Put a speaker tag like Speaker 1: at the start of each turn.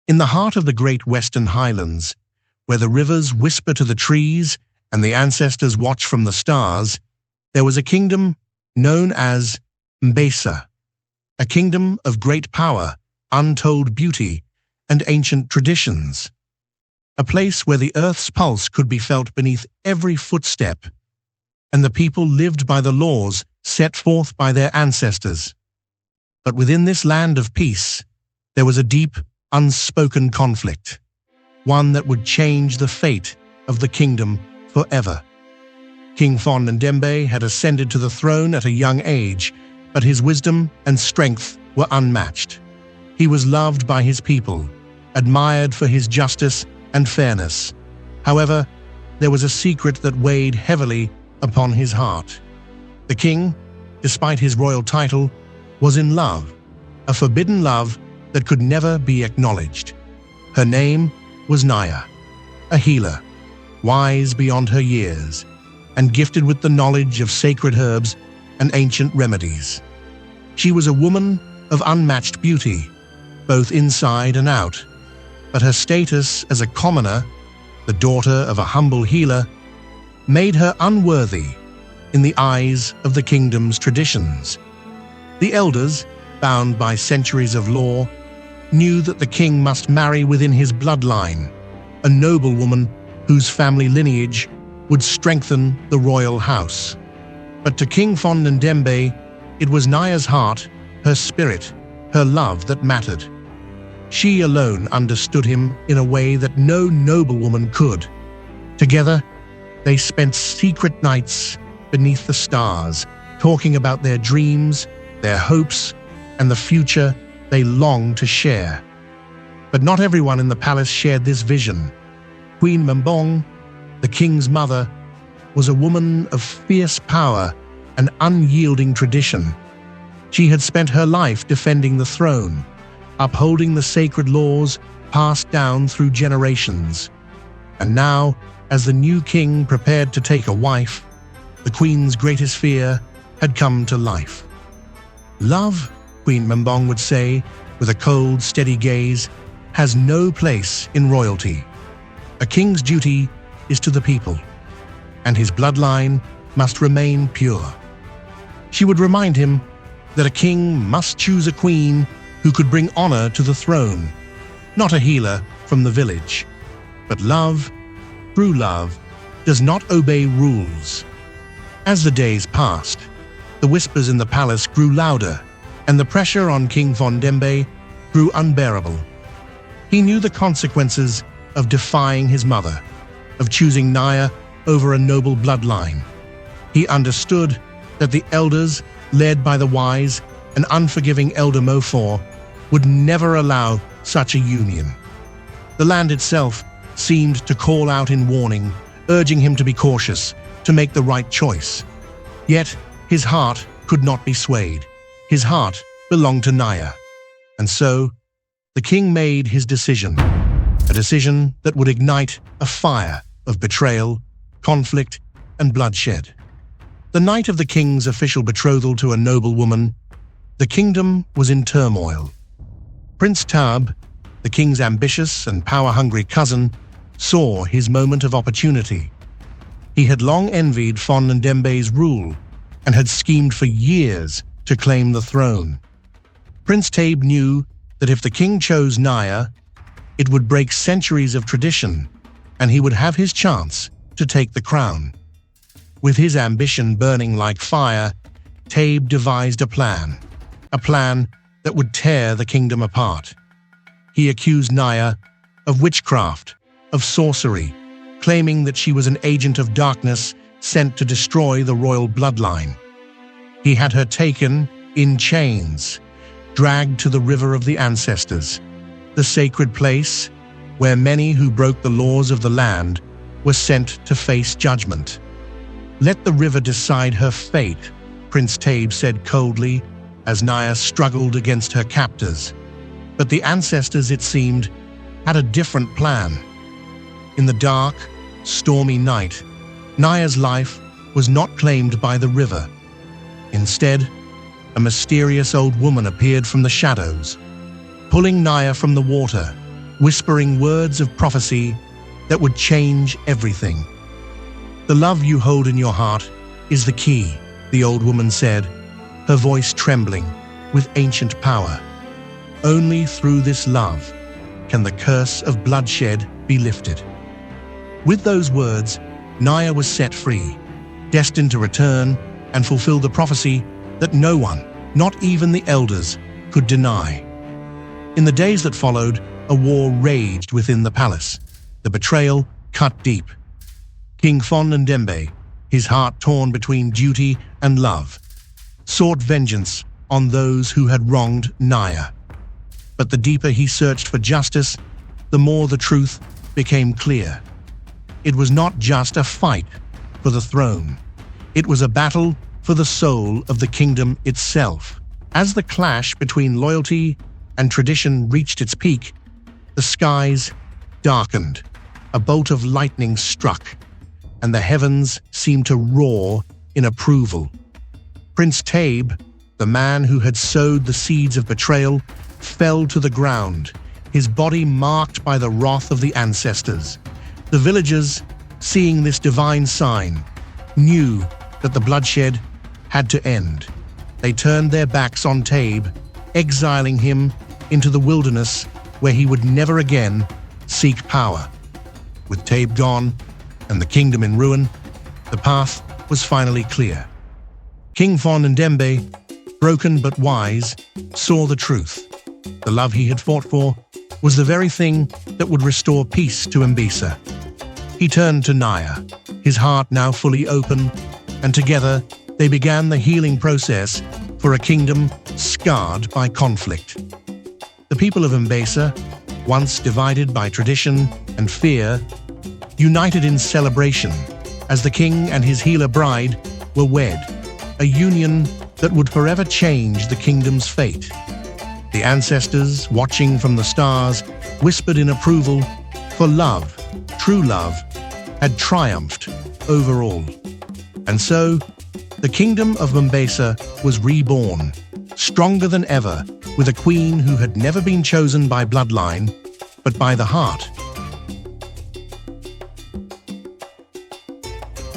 Speaker 1: In the heart of the great western highlands, where the rivers whisper to the trees and the ancestors watch from the stars, there was a kingdom known as Mbesa, a kingdom of great power, untold beauty, and ancient traditions. A place where the earth's pulse could be felt beneath every footstep, and the people lived by the laws set forth by their ancestors. But within this land of peace, there was a deep, unspoken conflict, one that would change the fate of the kingdom forever. King Fon Ndembe had ascended to the throne at a young age, but his wisdom and strength were unmatched. He was loved by his people, admired for his justice and fairness. However, there was a secret that weighed heavily upon his heart. The king, despite his royal title, was in love, a forbidden love that could never be acknowledged. Her name was Naya, a healer, wise beyond her years, and gifted with the knowledge of sacred herbs and ancient remedies. She was a woman of unmatched beauty, both inside and out, but her status as a commoner, the daughter of a humble healer, made her unworthy in the eyes of the kingdom's traditions. The elders, bound by centuries of law, knew that the king must marry within his bloodline, a noblewoman whose family lineage would strengthen the royal house. But to King Fon Ndembe, it was Naya's heart, her spirit, her love that mattered. She alone understood him in a way that no noblewoman could. Together, they spent secret nights beneath the stars, talking about their dreams, their hopes, and the future they longed to share. But not everyone in the palace shared this vision. Queen Mbong, the king's mother, was a woman of fierce power and unyielding tradition. She had spent her life defending the throne, upholding the sacred laws passed down through generations. And now, as the new king prepared to take a wife, the queen's greatest fear had come to life. Love, Queen Mbong would say, with a cold, steady gaze, has no place in royalty. A king's duty is to the people, and his bloodline must remain pure. She would remind him that a king must choose a queen who could bring honor to the throne, not a healer from the village. But love, true love, does not obey rules. As the days passed, the whispers in the palace grew louder, and the pressure on King Fon Ndembe grew unbearable. He knew the consequences of defying his mother, of choosing Naya over a noble bloodline. He understood that the elders, led by the wise and unforgiving Elder Mofor, would never allow such a union. The land itself seemed to call out in warning, urging him to be cautious, to make the right choice. Yet his heart could not be swayed. His heart belonged to Naya. And so, the king made his decision, a decision that would ignite a fire of betrayal, conflict, and bloodshed. The night of the king's official betrothal to a noble woman, the kingdom was in turmoil. Prince Tabe, the king's ambitious and power-hungry cousin, saw his moment of opportunity. He had long envied Fon Ndembe's rule and had schemed for years to claim the throne. Prince Tabe knew that if the king chose Naya, it would break centuries of tradition, and he would have his chance to take the crown. With his ambition burning like fire, Tabe devised a plan that would tear the kingdom apart. He accused Naya of witchcraft, of sorcery, claiming that she was an agent of darkness sent to destroy the royal bloodline. He had her taken in chains, dragged to the river of the ancestors, the sacred place where many who broke the laws of the land were sent to face judgment. "Let the river decide her fate," Prince Tabe said coldly as Naya struggled against her captors. But the ancestors, it seemed, had a different plan. In the dark, stormy night, Naya's life was not claimed by the river. Instead, a mysterious old woman appeared from the shadows, pulling Naya from the water whispering words of prophecy that would change everything. "The love you hold in your heart is the key," the old woman said, her voice trembling with ancient power. "Only through this love can the curse of bloodshed be lifted." With those words, Naya was set free, destined to return and fulfill the prophecy that no one, not even the elders, could deny. In the days that followed, a war raged within the palace. The betrayal cut deep. King Fon Ndembe, his heart torn between duty and love, sought vengeance on those who had wronged Naya. But the deeper he searched for justice, the more the truth became clear. It was not just a fight for the throne. It was a battle for the soul of the kingdom itself. As the clash between loyalty and tradition reached its peak, the skies darkened. A bolt of lightning struck, and the heavens seemed to roar in approval. Prince Tabe, the man who had sowed the seeds of betrayal, fell to the ground, his body marked by the wrath of the ancestors. The villagers, seeing this divine sign, knew that the bloodshed had to end. They turned their backs on Tabe, exiling him into the wilderness where he would never again seek power. With Tabe gone and the kingdom in ruin, the path was finally clear. King Fon Ndembe, broken but wise, saw the truth. The love he had fought for was the very thing that would restore peace to Mbisa. He turned to Naya, his heart now fully open, and together they began the healing process for a kingdom scarred by conflict. The people of Mbisa, once divided by tradition and fear, united in celebration as the king and his healer bride were wed, a union that would forever change the kingdom's fate. The ancestors, watching from the stars, whispered in approval, for love, true love, had triumphed over all. And so, the kingdom of Mbisa was reborn, stronger than ever, with a queen who had never been chosen by bloodline, but by the heart.